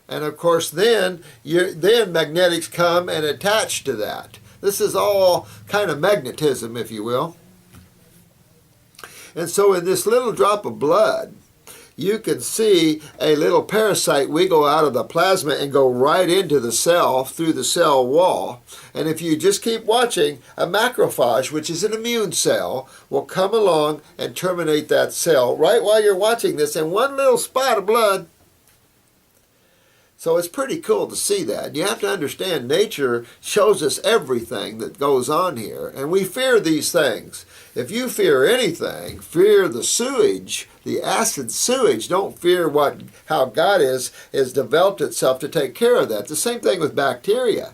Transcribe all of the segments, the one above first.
And of course then magnetics come and attach to that. This is all kind of magnetism, if you will. And so in this little drop of blood, you can see a little parasite wiggle out of the plasma and go right into the cell through the cell wall. And if you just keep watching, a macrophage, which is an immune cell, will come along and terminate that cell right while you're watching this in one little spot of blood. So it's pretty cool to see that. You have to understand nature shows us everything that goes on here, and we fear these things. If you fear anything, fear the sewage, the acid sewage. Don't fear how God has developed itself to take care of that. The same thing with bacteria.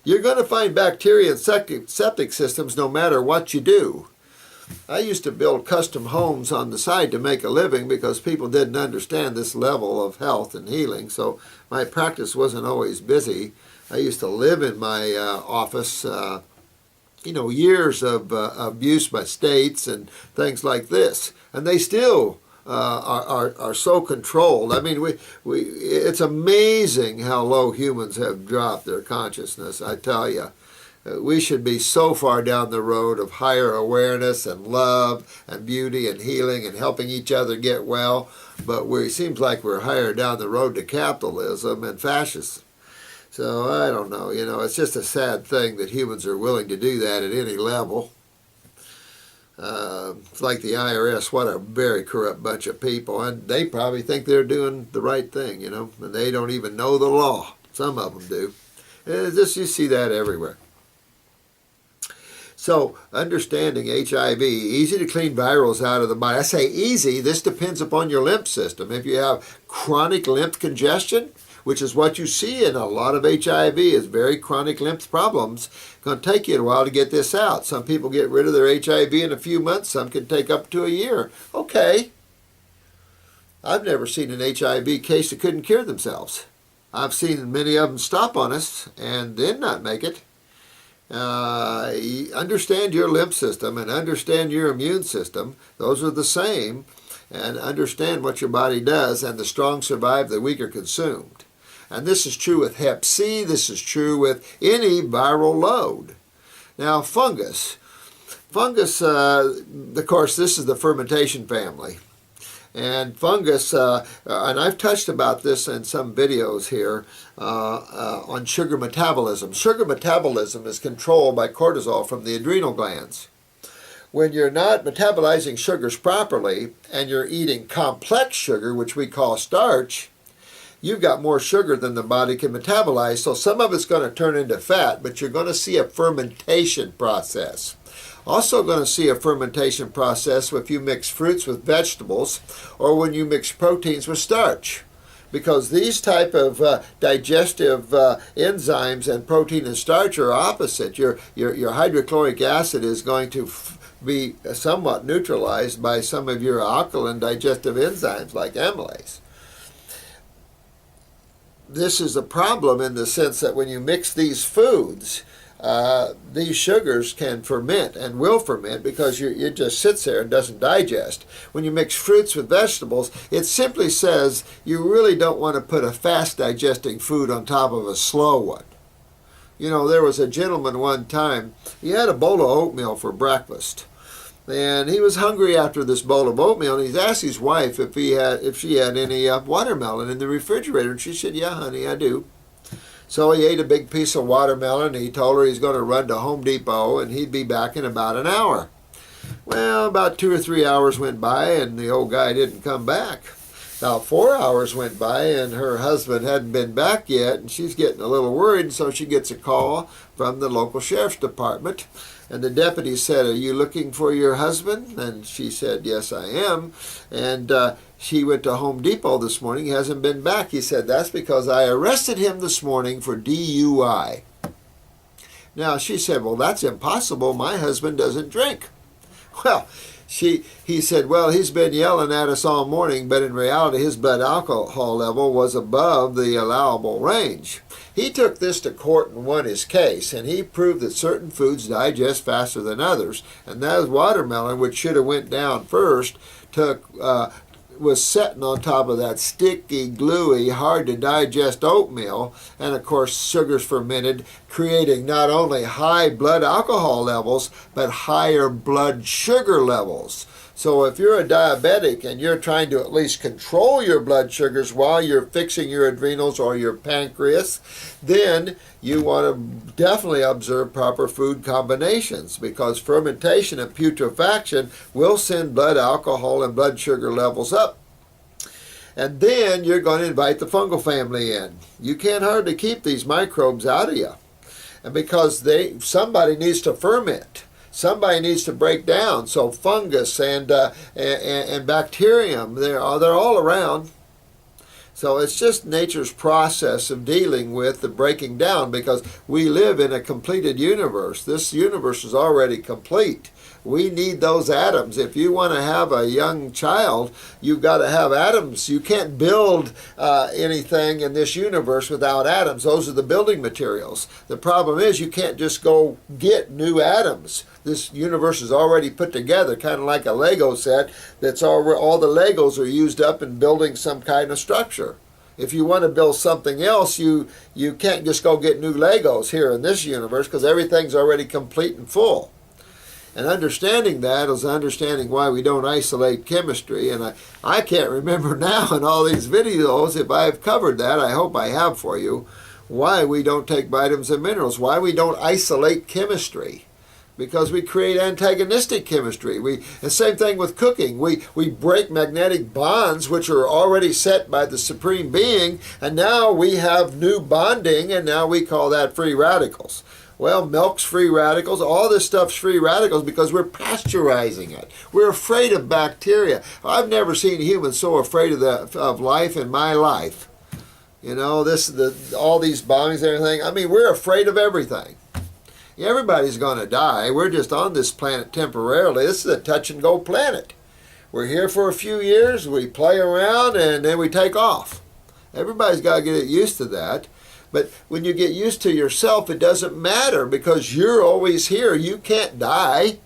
You're going to find bacteria in septic systems no matter what you do. I used to build custom homes on the side to make a living because people didn't understand this level of health and healing, so my practice wasn't always busy. I used to live in my office, years of abuse by states and things like this, and they still are so controlled. I mean, it's amazing how low humans have dropped their consciousness, I tell you. We should be so far down the road of higher awareness and love and beauty and healing and helping each other get well, but it seems like we're higher down the road to capitalism and fascism. So I don't know, it's just a sad thing that humans are willing to do that at any level. It's like the IRS, what a very corrupt bunch of people, and they probably think they're doing the right thing, and they don't even know the law. Some of them do. You see that everywhere. So, understanding HIV, easy to clean virals out of the body. I say easy, this depends upon your lymph system. If you have chronic lymph congestion, which is what you see in a lot of HIV, is very chronic lymph problems, it's going to take you a while to get this out. Some people get rid of their HIV in a few months, some can take up to a year. Okay. I've never seen an HIV case that couldn't cure themselves. I've seen many of them stop on us and then not make it. Understand your lymph system and understand your immune system. Those are the same. And understand what your body does, and the strong survive, the weak are consumed. And this is true with Hep C. This is true with any viral load. Now, fungus. Fungus, of course, this is the fermentation family. And fungus, and I've touched about this in some videos here on sugar metabolism. Sugar metabolism is controlled by cortisol from the adrenal glands. When you're not metabolizing sugars properly and you're eating complex sugar, which we call starch, you've got more sugar than the body can metabolize. So some of it's going to turn into fat, but you're going to see a fermentation process. Also going to see a fermentation process if you mix fruits with vegetables or when you mix proteins with starch. Because these type of digestive enzymes and protein and starch are opposite. Your hydrochloric acid is going to be somewhat neutralized by some of your alkaline digestive enzymes like amylase. This is a problem in the sense that when you mix these foods, these sugars can ferment and will ferment because it just sits there and doesn't digest. When you mix fruits with vegetables, it simply says you really don't want to put a fast digesting food on top of a slow one. There was a gentleman one time, he had a bowl of oatmeal for breakfast. And he was hungry after this bowl of oatmeal, and he asked his wife if she had any watermelon in the refrigerator, and she said, "Yeah, honey, I do." So he ate a big piece of watermelon, and he told her he's going to run to Home Depot, and he'd be back in about an hour. Well, about 2 or 3 hours went by, and the old guy didn't come back. About 4 hours went by, and her husband hadn't been back yet, and she's getting a little worried, and so she gets a call from the local sheriff's department. And the deputy said, "Are you looking for your husband?" And she said, "Yes, I am." And she went to Home Depot this morning. He hasn't been back. He said, "That's because I arrested him this morning for DUI." Now, she said, "Well, that's impossible. My husband doesn't drink." Well, he said, "Well, he's been yelling at us all morning, but in reality his blood alcohol level was above the allowable range." He took this to court and won his case, and he proved that certain foods digest faster than others, and that watermelon, which should have went down first, was sitting on top of that sticky, gluey, hard to digest oatmeal, and of course sugars fermented, creating not only high blood alcohol levels, but higher blood sugar levels. So if you're a diabetic and you're trying to at least control your blood sugars while you're fixing your adrenals or your pancreas, then you want to definitely observe proper food combinations, because fermentation and putrefaction will send blood alcohol and blood sugar levels up. And then you're going to invite the fungal family in. You can't hardly keep these microbes out of you, and because somebody needs to ferment. Somebody needs to break down. So fungus and bacterium, they're all around. So it's just nature's process of dealing with the breaking down, because we live in a completed universe. This universe is already complete. We need those atoms. If you want to have a young child, you've got to have atoms. You can't build anything in this universe without atoms. Those are the building materials. The problem is you can't just go get new atoms. This universe is already put together, kind of like a Lego set. That's all the Legos are used up in building some kind of structure. If you want to build something else, you can't just go get new Legos here in this universe, because everything's already complete and full. And understanding that is understanding why we don't isolate chemistry. And I can't remember now in all these videos if I've covered that. I hope I have for you. Why we don't take vitamins and minerals. Why we don't isolate chemistry. Because we create antagonistic chemistry. The same thing with cooking. We break magnetic bonds which are already set by the Supreme Being, and now we have new bonding, and now we call that free radicals. Well, milk's free radicals, all this stuff's free radicals because we're pasteurizing it. We're afraid of bacteria. I've never seen humans so afraid of life in my life. You know, all these bombings and everything. I mean, we're afraid of everything. Everybody's going to die. We're just on this planet temporarily. This is a touch-and-go planet. We're here for a few years, we play around, and then we take off. Everybody's got to get used to that. But when you get used to yourself, it doesn't matter, because you're always here. You can't die.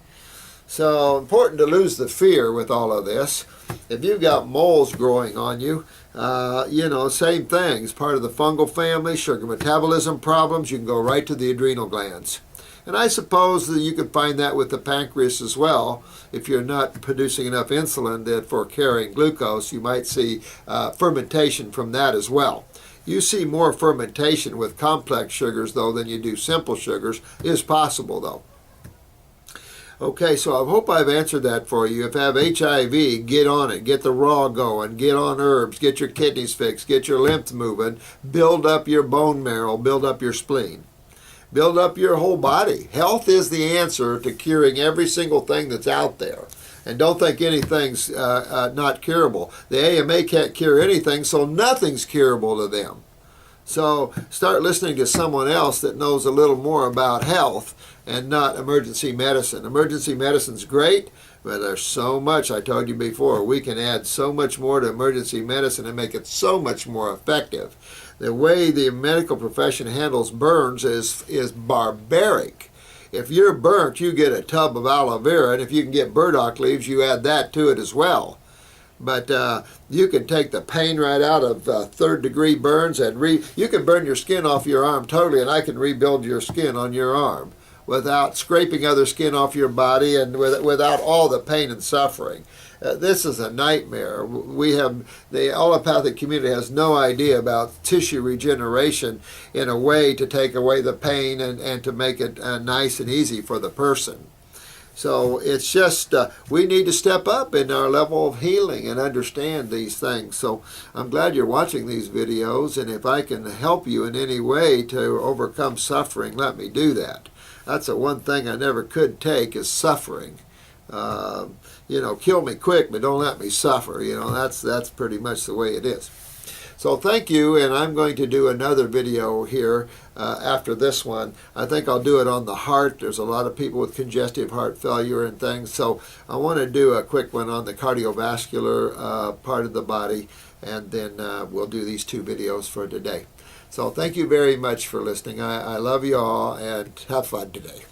So important to lose the fear with all of this. If you've got moles growing on you, same thing. It's part of the fungal family, sugar metabolism problems. You can go right to the adrenal glands. And I suppose that you could find that with the pancreas as well. If you're not producing enough insulin for carrying glucose, you might see fermentation from that as well. You see more fermentation with complex sugars, though, than you do simple sugars. It is possible, though. Okay, so I hope I've answered that for you. If you have HIV, get on it. Get the raw going. Get on herbs. Get your kidneys fixed. Get your lymph moving. Build up your bone marrow. Build up your spleen. Build up your whole body. Health is the answer to curing every single thing that's out there. And don't think anything's not curable. The AMA can't cure anything, so nothing's curable to them. So start listening to someone else that knows a little more about health and not emergency medicine. Emergency medicine's great, but there's so much, I told you before, we can add so much more to emergency medicine and make it so much more effective. The way the medical profession handles burns is barbaric. If you're burnt, you get a tub of aloe vera, and if you can get burdock leaves, you add that to it as well. But you can take the pain right out of third-degree burns, and you can burn your skin off your arm totally, and I can rebuild your skin on your arm without scraping other skin off your body and without all the pain and suffering. This is a nightmare. The allopathic community has no idea about tissue regeneration in a way to take away the pain and to make it nice and easy for the person. So it's just, we need to step up in our level of healing and understand these things. So I'm glad you're watching these videos, and if I can help you in any way to overcome suffering, let me do that. That's the one thing I never could take, is suffering. Kill me quick, but don't let me suffer. That's pretty much the way it is. So thank you, and I'm going to do another video here after this one. I think I'll do it on the heart. There's a lot of people with congestive heart failure and things, so I want to do a quick one on the cardiovascular part of the body, and then we'll do these two videos for today. So thank you very much for listening. I love you all, and have fun today.